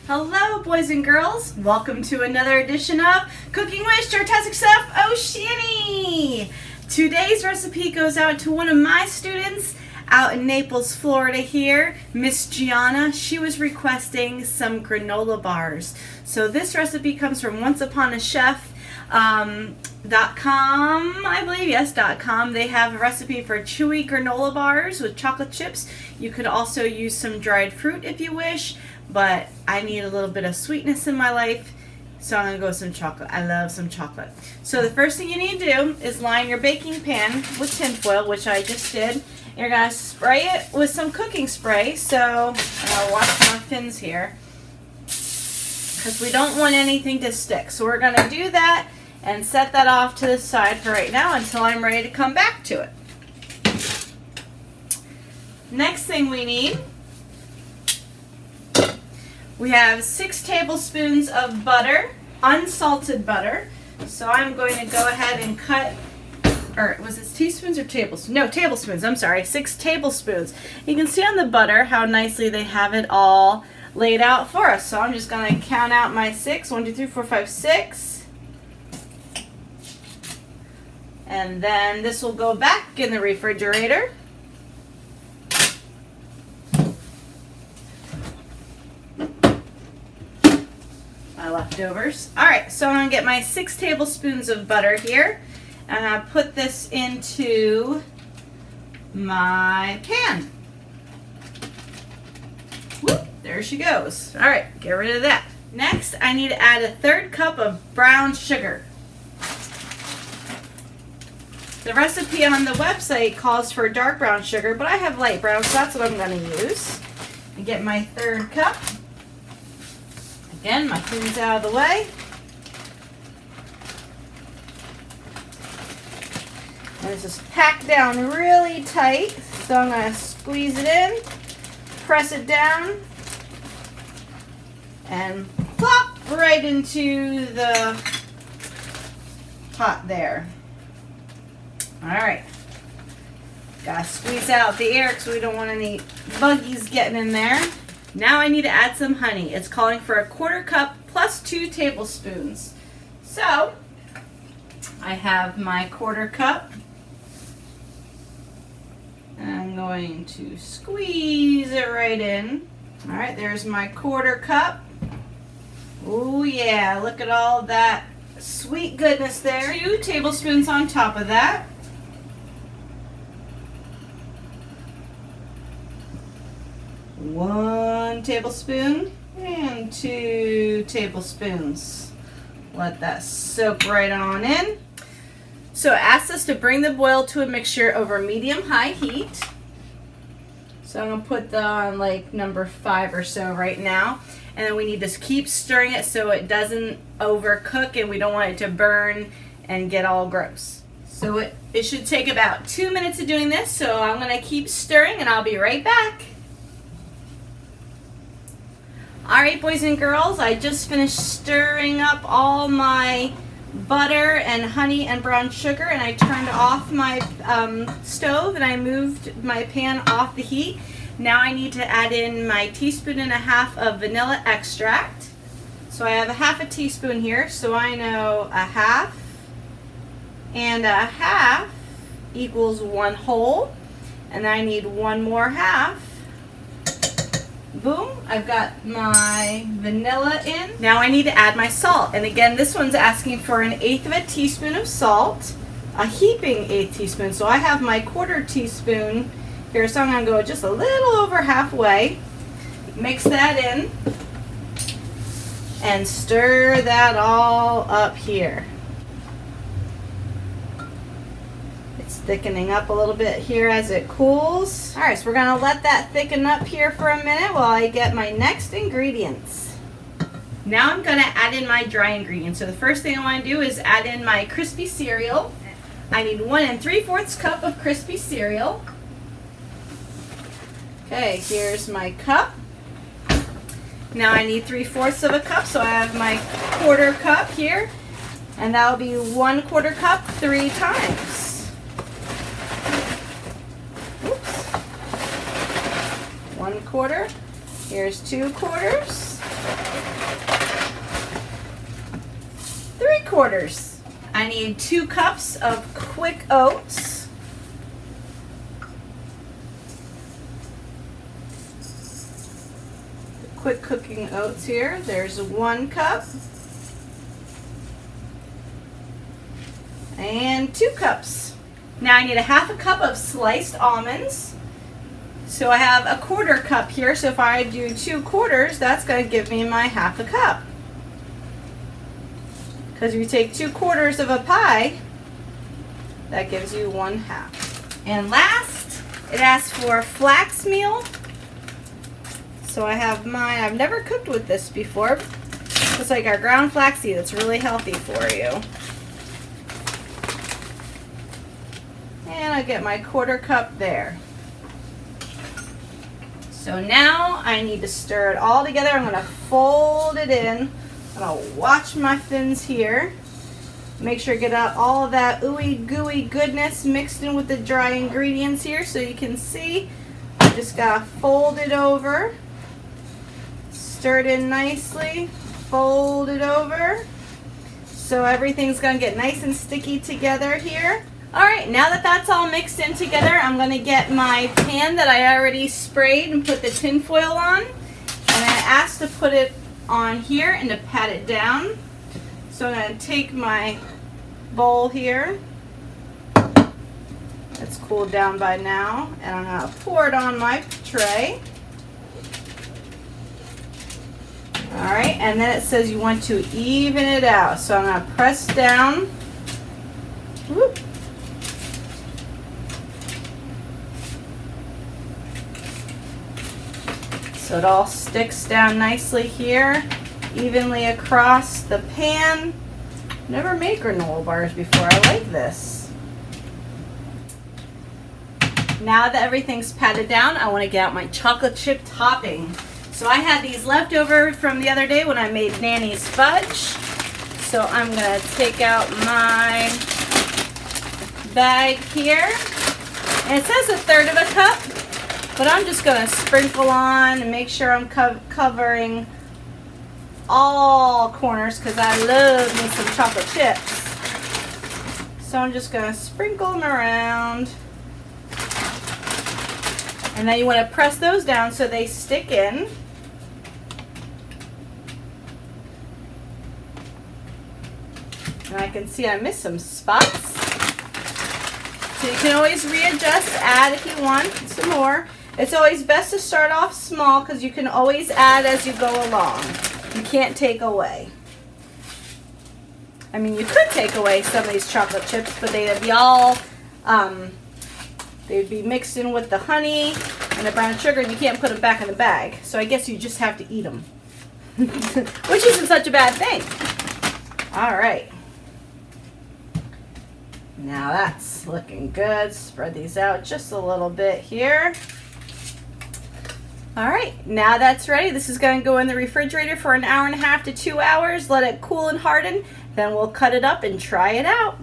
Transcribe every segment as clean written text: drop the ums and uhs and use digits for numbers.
Hello, boys and girls. Welcome to another edition of Cooking with Startastic Stuff Oceany. Today's recipe goes out to one of my students out in Naples, Florida here, Miss Gianna. She was requesting some granola bars. So this recipe comes from onceUponAchef.com, I believe, yes, .com. They have a recipe for chewy granola bars with chocolate chips. You could also use some dried fruit if you wish, but I need a little bit of sweetness in my life, so I'm going to go with some chocolate. I love some chocolate. So the first thing you need to do is line your baking pan with tin foil, which I just did. You're going to spray it with some cooking spray. So I'll wash my fins here because we don't want anything to stick. So we're going to do that and set that off to the side for right now until I'm ready to come back to it. Next thing we have 6 tablespoons of butter, unsalted butter. So I'm going to go ahead and cut, or was it teaspoons or tablespoons? No, tablespoons, I'm sorry, 6 tablespoons. You can see on the butter how nicely they have it all laid out for us. So I'm just going to count out my 6, 1, 2, 3, 4, 5, 6. And then this will go back in the refrigerator. Leftovers. Alright, so I'm going to get my 6 tablespoons of butter here, and I'll put this into my pan. Whoop, there she goes. Alright, get rid of that. Next, I need to add a 1/3 cup of brown sugar. The recipe on the website calls for dark brown sugar, but I have light brown, so that's what I'm going to use. I get my 1/3 cup. Again, my fins out of the way. And this is packed down really tight, so I'm going to squeeze it in, press it down, and plop right into the pot there. Alright. Gotta squeeze out the air because we don't want any buggies getting in there. Now I need to add some honey. It's calling for a 1/4 cup plus 2 tablespoons. So I have my 1/4 cup. And I'm going to squeeze it right in. All right, there's my 1/4 cup. Oh yeah, look at all that sweet goodness there. 2 tablespoons on top of that. 1 tablespoon and 2 tablespoons. Let that soak right on in. So it asks us to bring the boil to a mixture over medium-high heat. So I'm going to put that on like number 5 or so right now. And then we need to keep stirring it so it doesn't overcook and we don't want it to burn and get all gross. So it should take about 2 minutes of doing this. So I'm going to keep stirring and I'll be right back. Alright, boys and girls, I just finished stirring up all my butter and honey and brown sugar, and I turned off my stove and I moved my pan off the heat. Now I need to add in my 1.5 teaspoons of vanilla extract. So I have a 1/2 teaspoon here, so I know 1/2 and 1/2 equals 1 whole, and I need 1 more 1/2. Boom, I've got my vanilla in. Now I need to add my salt. And again, this one's asking for an 1/8 teaspoon of salt, a heaping 1/8 teaspoon. So I have my 1/4 teaspoon here, so I'm going to go just a little over halfway. Mix that in and stir that all up here. Thickening up a little bit here as it cools. Alright, so we're going to let that thicken up here for a minute while I get my next ingredients. Now I'm going to add in my dry ingredients. So the first thing I want to do is add in my crispy cereal. I need 1 3/4 cup of crispy cereal. Okay, here's my cup. Now I need 3/4 of a cup, so I have my 1/4 cup here. And that will be 1/4 cup 3 times. 1/4. Here's 2 quarters. 3/4. I need 2 cups of quick oats. Quick cooking oats here. There's 1 cup. And 2 cups. Now I need a 1/2 cup of sliced almonds. So I have a 1/4 cup here. So if I do 2/4, that's going to give me my 1/2 cup. Because if you take 2/4 of a pie, that gives you 1/2. And last, it asks for flax meal. So I have mine. I've never cooked with this before. It's like our ground flaxseed. It's really healthy for you. And I get my 1/4 cup there. So now I need to stir it all together. I'm going to fold it in. I'm going to watch my fins here. Make sure to get out all of that ooey gooey goodness mixed in with the dry ingredients here so you can see. I just got to fold it over. Stir it in nicely. Fold it over. So everything's going to get nice and sticky together here. Alright, now that that's all mixed in together, I'm going to get my pan that I already sprayed and put the tin foil on. And I asked to put it on here and to pat it down. So I'm going to take my bowl here. It's cooled down by now. And I'm going to pour it on my tray. Alright, and then it says you want to even it out. So I'm going to press down. Whoop. So it all sticks down nicely here, evenly across the pan. Never made granola bars before. I like this. Now that everything's patted down, I want to get out my chocolate chip topping. So I had these left over from the other day when I made Nanny's fudge. So I'm going to take out my bag here. And it says 1/3 of a cup. But I'm just going to sprinkle on and make sure I'm covering all corners because I love me some chocolate chips. So I'm just going to sprinkle them around. And then you want to press those down so they stick in. And I can see I missed some spots. So you can always readjust, add if you want some more. It's always best to start off small because you can always add as you go along. You can't take away. I mean, you could take away some of these chocolate chips, but they'd be all, they'd be mixed in with the honey and the brown sugar, and you can't put them back in the bag. So I guess you just have to eat them, which isn't such a bad thing. All right. Now that's looking good. Spread these out just a little bit here. All right, now that's ready. This is going to go in the refrigerator for 1.5 hours to 2 hours. Let it cool and harden. Then we'll cut it up and try it out.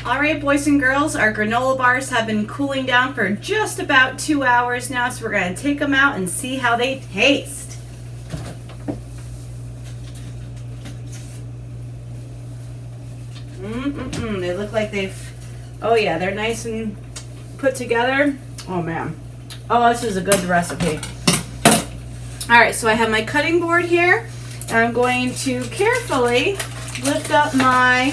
All right, boys and girls, our granola bars have been cooling down for just about 2 hours now, so we're going to take them out and see how they taste. They look like they've, oh yeah, they're nice and put together. Oh man. Oh, this is a good recipe. All right, so I have my cutting board here, and I'm going to carefully lift up my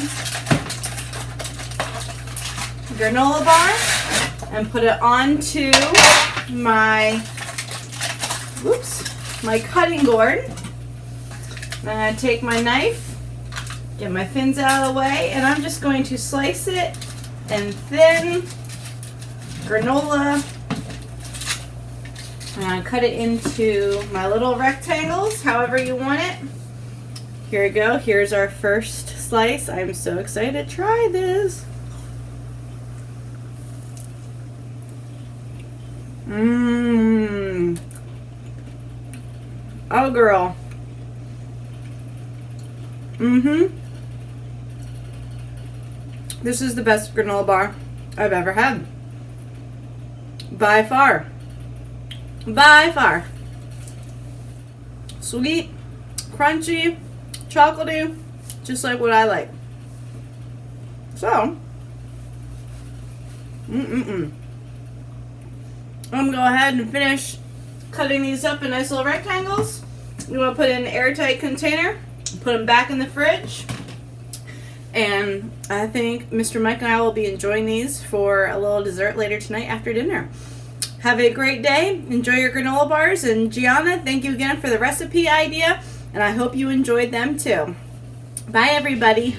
granola bar and put it onto my, my cutting board. I'm going to take my knife, get my fins out of the way, and I'm just going to slice it in thin granola. I'm going to cut it into my little rectangles, however you want it. Here we go. Here's our first slice. I'm so excited to try this. Mmm. Oh, girl. Mm-hmm. This is the best granola bar I've ever had. By far. By far. Sweet, crunchy, chocolatey, just like what I like. So, I'm gonna go ahead and finish cutting these up in nice little rectangles. You want to put in an airtight container, put them back in the fridge, and I think Mr. Mike and I will be enjoying these for a little dessert later tonight after dinner. Have a great day. Enjoy your granola bars. And Gianna, thank you again for the recipe idea, and I hope you enjoyed them too. Bye, everybody.